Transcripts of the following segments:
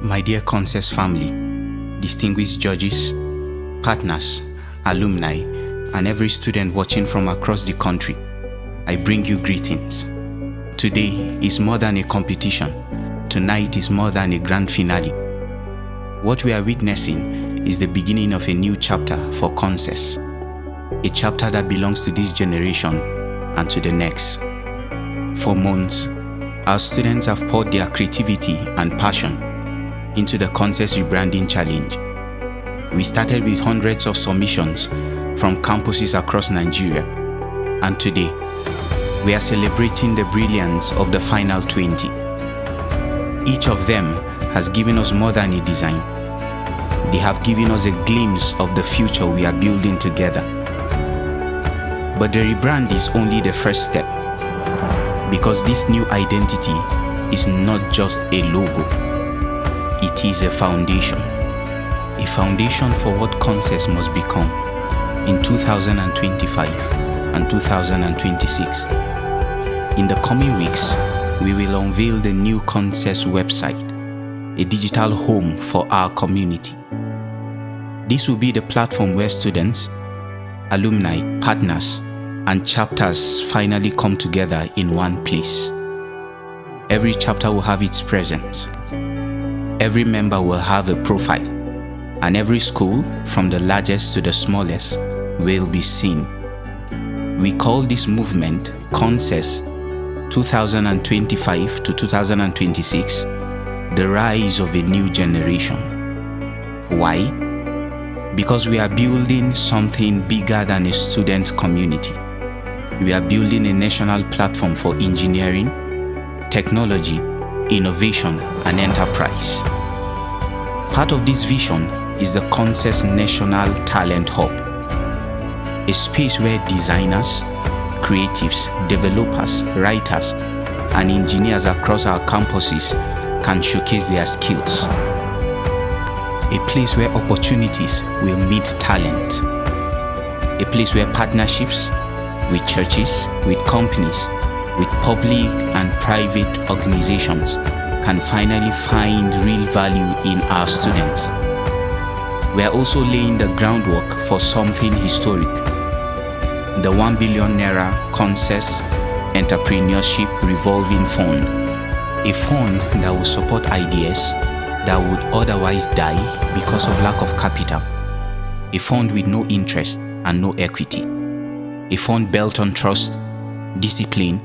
My dear CONCES family, distinguished judges, partners, alumni, and every student watching from across the country, I bring you greetings. Today is more than a competition. Tonight is more than a grand finale. What we are witnessing is the beginning of a new chapter for CONCES, a chapter that belongs to this generation and to the next. For months, our students have poured their creativity and passion into the CONCES Rebranding Challenge. We started with hundreds of submissions from campuses across Nigeria, and today, we are celebrating the brilliance of the final 20. Each of them has given us more than a design. They have given us a glimpse of the future we are building together. But the rebrand is only the first step, because this new identity is not just a logo. It is a foundation for what CONCES must become in 2025 and 2026. In the coming weeks, we will unveil the new CONCES website, a digital home for our community. This will be the platform where students, alumni, partners, and chapters finally come together in one place. Every chapter will have its presence. Every member will have a profile, and every school, from the largest to the smallest, will be seen. We call this movement CONCES 2025 to 2026, the rise of a new generation. Why? Because we are building something bigger than a student community. We are building a national platform for engineering, technology, innovation, and enterprise. Part of this vision is the CONCES National Talent Hub, a space where designers, creatives, developers, writers, and engineers across our campuses can showcase their skills. A place where opportunities will meet talent. A place where partnerships with churches, with companies, with public and private organizations can finally find real value in our students. We are also laying the groundwork for something historic. The 1 billion naira CONCES Entrepreneurship Revolving Fund, a fund that will support ideas that would otherwise die because of lack of capital, a fund with no interest and no equity, a fund built on trust, discipline,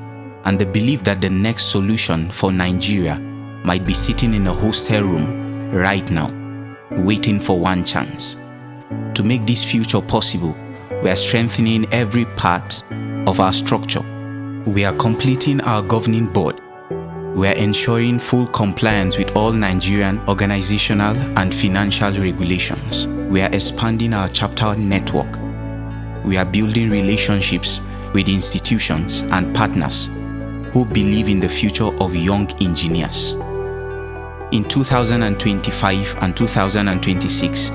and the belief that the next solution for Nigeria might be sitting in a hostel room right now, waiting for one chance. To make this future possible, we are strengthening every part of our structure. We are completing our governing board. We are ensuring full compliance with all Nigerian organizational and financial regulations. We are expanding our chapter network. We are building relationships with institutions and partners who believe in the future of young engineers. In 2025 and 2026,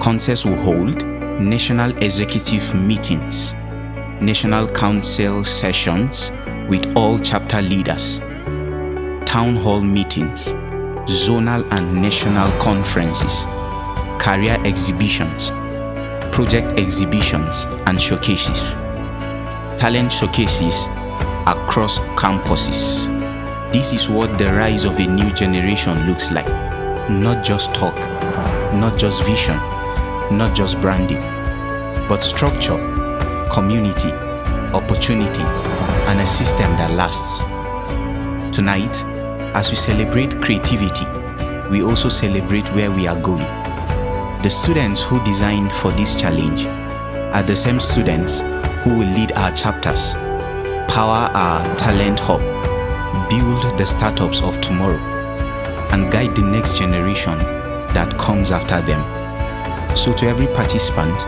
CONCES will hold national executive meetings, national council sessions with all chapter leaders, town hall meetings, zonal and national conferences, career exhibitions, project exhibitions and showcases, talent showcases across campuses. This is what the rise of a new generation looks like. Not just talk, not just vision, not just branding, but structure, community, opportunity, and a system that lasts. Tonight, as we celebrate creativity, we also celebrate where we are going. The students who designed for this challenge are the same students who will lead our chapters, power our talent hub, build the startups of tomorrow, and guide the next generation that comes after them. So to every participant,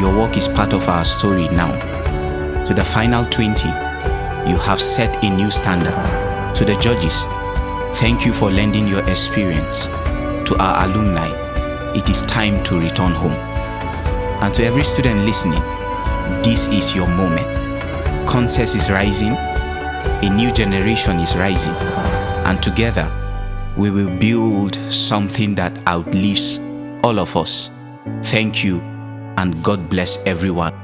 your work is part of our story now. To the final 20, you have set a new standard. To the judges, thank you for lending your experience. To our alumni, it is time to return home. And to every student listening, this is your moment. CONCES is rising, a new generation is rising, and together we will build something that outlives all of us. Thank you, and God bless everyone.